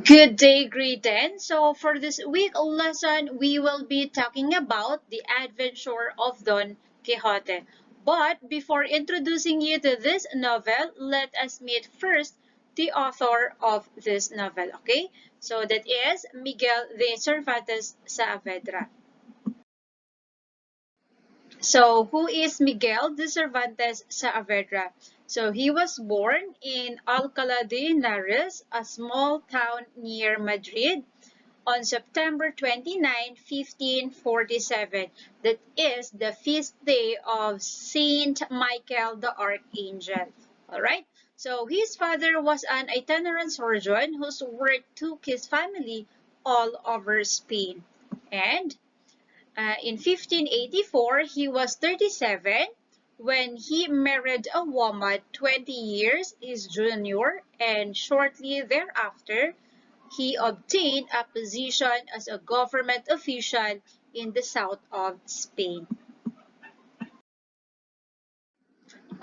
Good day, grade 10. So for this week lesson, we will be talking about the adventure of Don Quixote. But before introducing you to this novel, let us meet first the author of this novel, okay? So that is Miguel de Cervantes Saavedra. So, who is Miguel de Cervantes Saavedra? So, he was born in Alcalá de Henares, a small town near Madrid, on September 29, 1547. That is the feast day of Saint Michael the Archangel. Alright? So, his father was an itinerant surgeon whose work took his family all over Spain. And in 1584, he was 37 when he married a woman 20 years his junior, and shortly thereafter, he obtained a position as a government official in the south of Spain.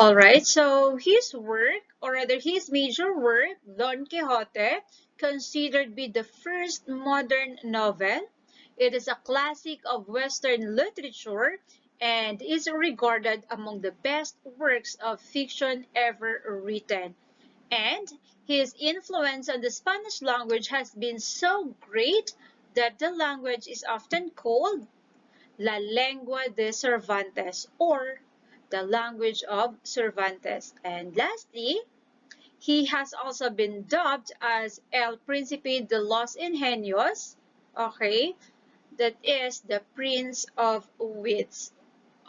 Alright, so his work, or rather his major work, Don Quixote, considered to be the first modern novel. It is a classic of Western literature and is regarded among the best works of fiction ever written. And his influence on the Spanish language has been so great that the language is often called La Lengua de Cervantes, or the language of Cervantes. And lastly, he has also been dubbed as El Príncipe de los Ingenios, okay, that is the Prince of Wits.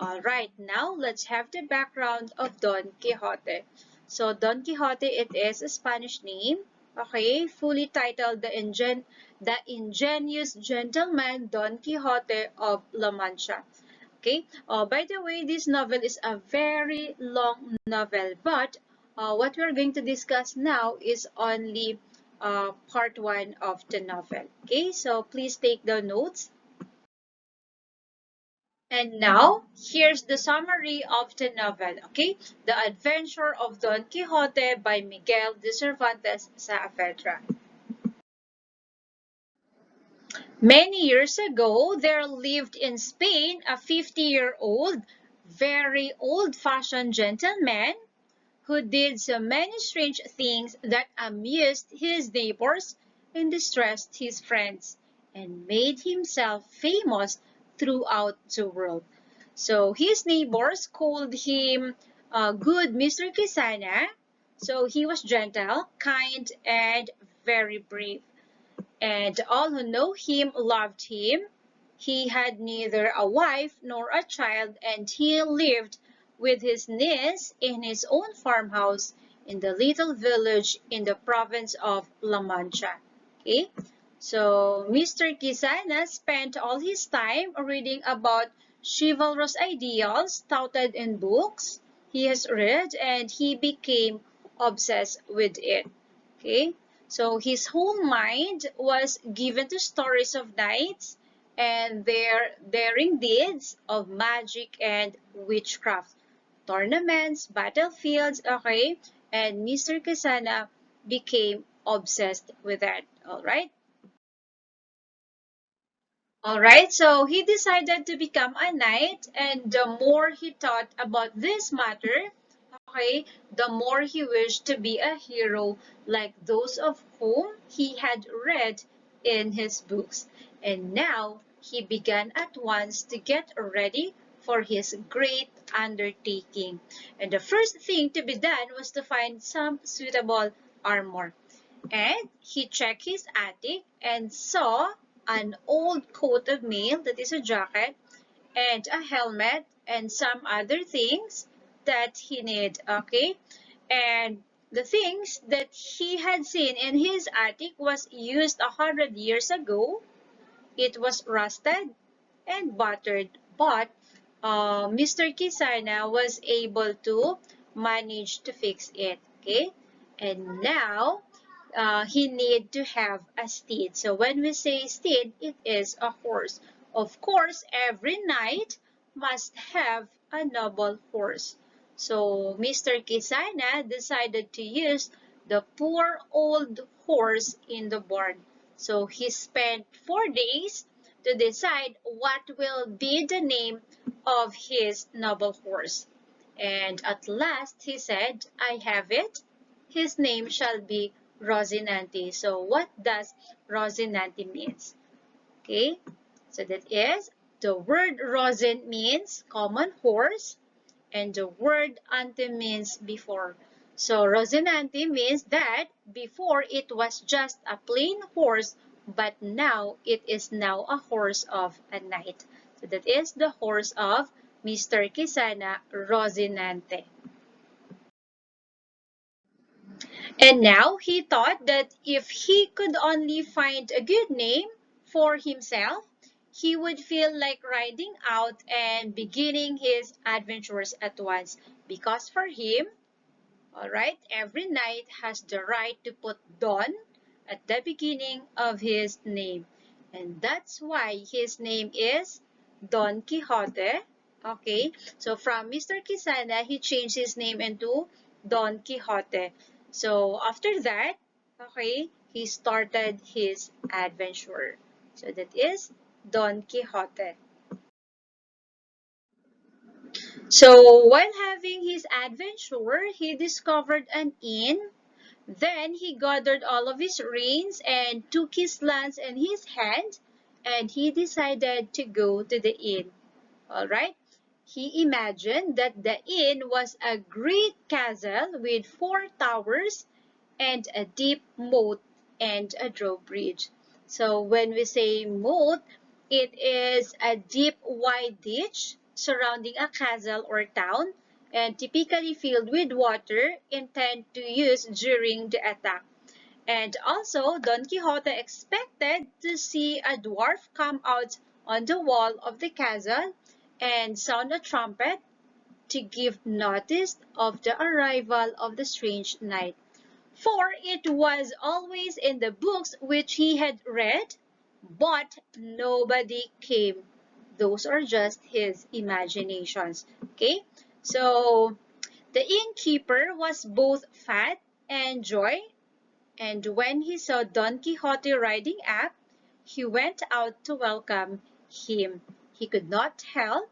Alright, now let's have the background of Don Quixote. So Don Quixote, it is a Spanish name, okay, fully titled the Ingenious Gentleman Don Quixote of La Mancha. Okay. By the way, this novel is a very long novel, but what we're going to discuss now is only part one of the novel. Okay, so please take the notes. And now, here's the summary of the novel, okay? The Adventure of Don Quixote by Miguel de Cervantes Saavedra. Many years ago, there lived in Spain a 50-year-old, very old-fashioned gentleman who did so many strange things that amused his neighbors and distressed his friends, and made himself famous throughout the world. So his neighbors called him Good Mr. Kisana. So he was gentle, kind, and very brave. And all who know him loved him. He had neither a wife nor a child, and he lived with his niece in his own farmhouse in the little village in the province of La Mancha. Okay? So, Mr. Quisana spent all his time reading about chivalrous ideals touted in books he has read, and he became obsessed with it. Okay? So his whole mind was given to stories of knights and their daring deeds of magic and witchcraft, tournaments, battlefields, okay? And Mr. Kasana became obsessed with that, alright? Alright, so he decided to become a knight, and the more he thought about this matter, okay, the more he wished to be a hero like those of whom he had read in his books. And now he began at once to get ready for his great undertaking. And the first thing to be done was to find some suitable armor. And he checked his attic and saw an old coat of mail, that is a jacket, and a helmet, and some other things that he need, okay? And the things that he had seen in his attic was used 100 years ago. It was rusted and battered, but Mr. Kisana was able to manage to fix it, okay? And now he need to have a steed. So when we say steed, it is a horse. Of course, every knight must have a noble horse. So Mr. Kisana decided to use the poor old horse in the barn. So he spent 4 days to decide what will be the name of his noble horse. And at last he said, I have it. His name shall be Rosinante. So what does Rosinante means? Okay, so that is the word rosin means common horse and the word ante means before. So Rosinante means that before it was just a plain horse, but now it is now a horse of a knight. So that is the horse of Mr. Quisana, Rosinante. And now he thought that if he could only find a good name for himself, he would feel like riding out and beginning his adventures at once. Because for him, alright, every knight has the right to put Don at the beginning of his name. And that's why his name is Don Quixote. Okay, so from Mr. Quisana, he changed his name into Don Quixote. So after that, okay, he started his adventure. So that is Don Quixote. So while having his adventure, he discovered an inn. Then he gathered all of his reins and took his lance in his hand, and he decided to go to the inn. All right. He imagined that the inn was a great castle with 4 towers and a deep moat and a drawbridge. So when we say moat, it is a deep, wide ditch surrounding a castle or town and typically filled with water intended to use during the attack. And also, Don Quixote expected to see a dwarf come out on the wall of the castle and sound a trumpet to give notice of the arrival of the strange knight. For it was always in the books which he had read, but nobody came. Those are just his imaginations. Okay, so the innkeeper was both fat and joy, and when he saw Don Quixote riding up, he went out to welcome him. He could not help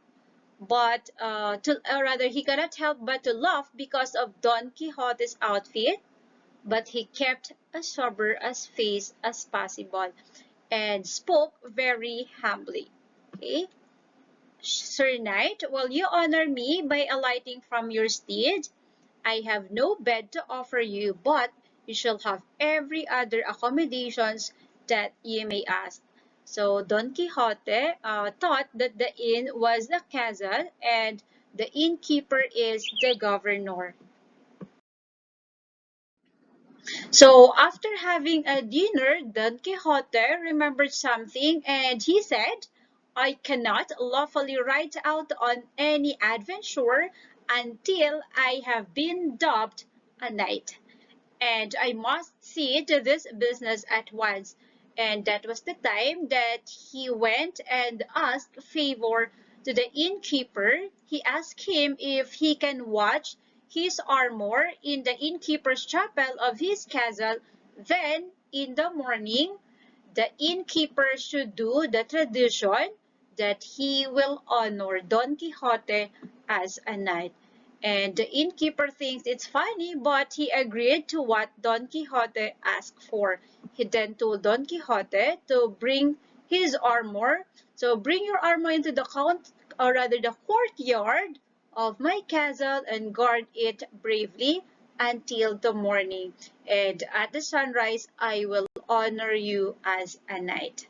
he cannot help but to laugh because of Don Quixote's outfit, but he kept as sober as face as possible and spoke very humbly. Okay? Sir Knight, will you honor me by alighting from your steed? I have no bed to offer you, but you shall have every other accommodations that ye may ask. So Don Quixote thought that the inn was the castle and the innkeeper is the governor. So after having a dinner, Don Quixote remembered something and he said, I cannot lawfully ride out on any adventure until I have been dubbed a knight, and I must see to this business at once. And that was the time that he went and asked favor to the innkeeper. He asked him if he can watch his armor in the innkeeper's chapel of his castle. Then, in the morning, the innkeeper should do the tradition that he will honor Don Quixote as a knight. And the innkeeper thinks it's funny, but he agreed to what Don Quixote asked for. He then told Don Quixote to bring his armor. So bring your armor into the the courtyard of my castle and guard it bravely until the morning. And at the sunrise, I will honor you as a knight.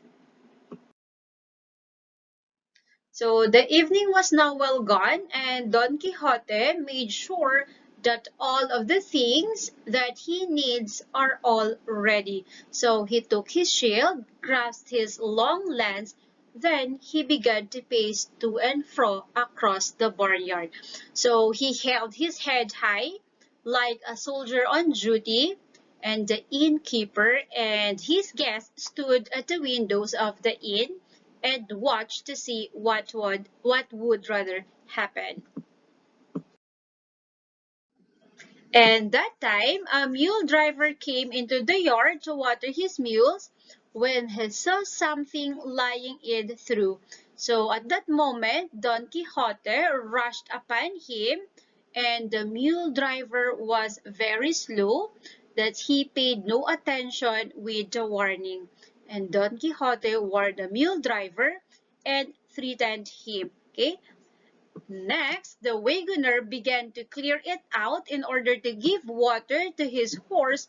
So the evening was now well gone, and Don Quixote made sure that all of the things that he needs are all ready. So he took his shield, grasped his long lance, then he began to pace to and fro across the barnyard. So he held his head high like a soldier on duty, and the innkeeper and his guests stood at the windows of the inn and watch to see what would rather happen. And that time, a mule driver came into the yard to water his mules when he saw something lying it through. So at that moment, Don Quixote rushed upon him, and the mule driver was very slow, that he paid no attention with the warning. And Don Quixote warned the mule driver and threatened him. Okay? Next, the wagoner began to clear it out in order to give water to his horse,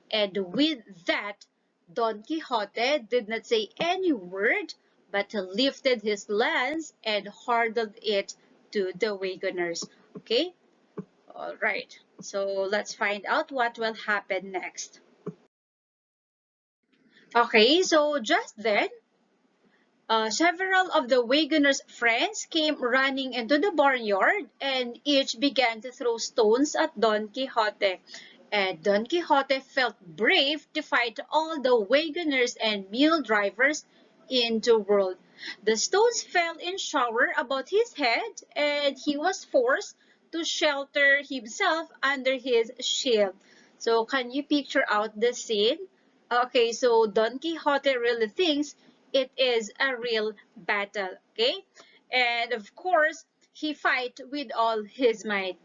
and with that, Don Quixote did not say any word, but lifted his lance and hurled it to the wagoners. Okay? All right. So let's find out what will happen next. Okay, so just then, several of the wagoner's friends came running into the barnyard, and each began to throw stones at Don Quixote. And Don Quixote felt brave to fight all the wagoners and mule drivers in the world. The stones fell in shower about his head, and he was forced to shelter himself under his shield. So can you picture out the scene? Okay, so Don Quixote really thinks it is a real battle, okay? And of course, he fight with all his might.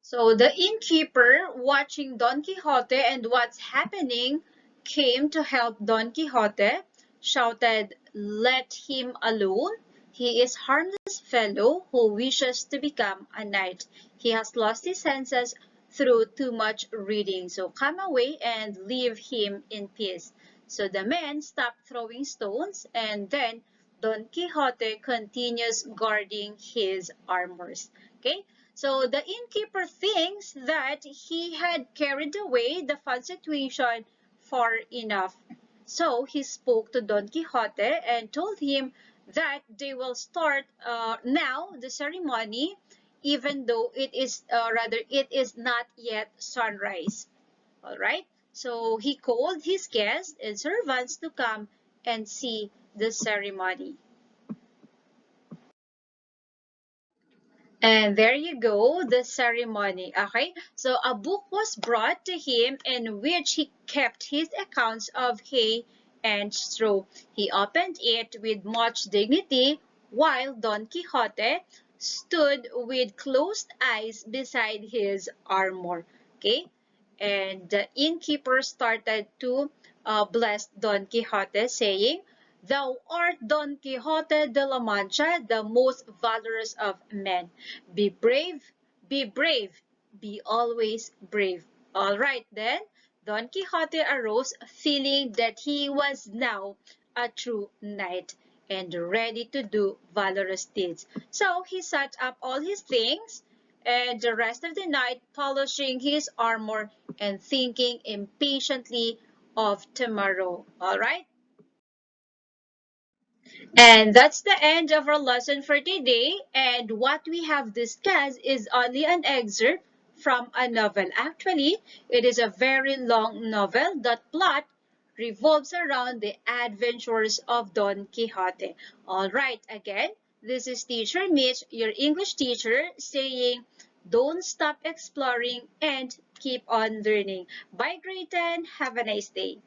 So the innkeeper, watching Don Quixote and what's happening, came to help Don Quixote, shouted, "Let him alone. He is harmless fellow who wishes to become a knight. He has lost his senses through too much reading. So come away and leave him in peace." So the men stopped throwing stones, and then Don Quixote continues guarding his armors. Okay? So the innkeeper thinks that he had carried away the fun situation far enough. So he spoke to Don Quixote and told him that they will start now the ceremony, even though it is not yet sunrise. All right. So he called his guests and servants to come and see the ceremony. And there you go, the ceremony. Okay, so a book was brought to him in which he kept his accounts of hay and straw. He opened it with much dignity, while Don Quixote stood with closed eyes beside his armor. Okay, and the innkeeper started to bless Don Quixote, saying, "Thou art Don Quixote de la Mancha, the most valorous of men. Be brave, be always brave." All right, then, Don Quixote arose, feeling that he was now a true knight and ready to do valorous deeds. So he set up all his things, and the rest of the night polishing his armor and thinking impatiently of tomorrow. All right? And that's the end of our lesson for today. And what we have discussed is only an excerpt from a novel. Actually, it is a very long novel. That plot revolves around the adventures of Don Quixote. All right, again, this is Teacher Mitch, your English teacher, saying, don't stop exploring and keep on learning. Bye, Grayton. Have a nice day.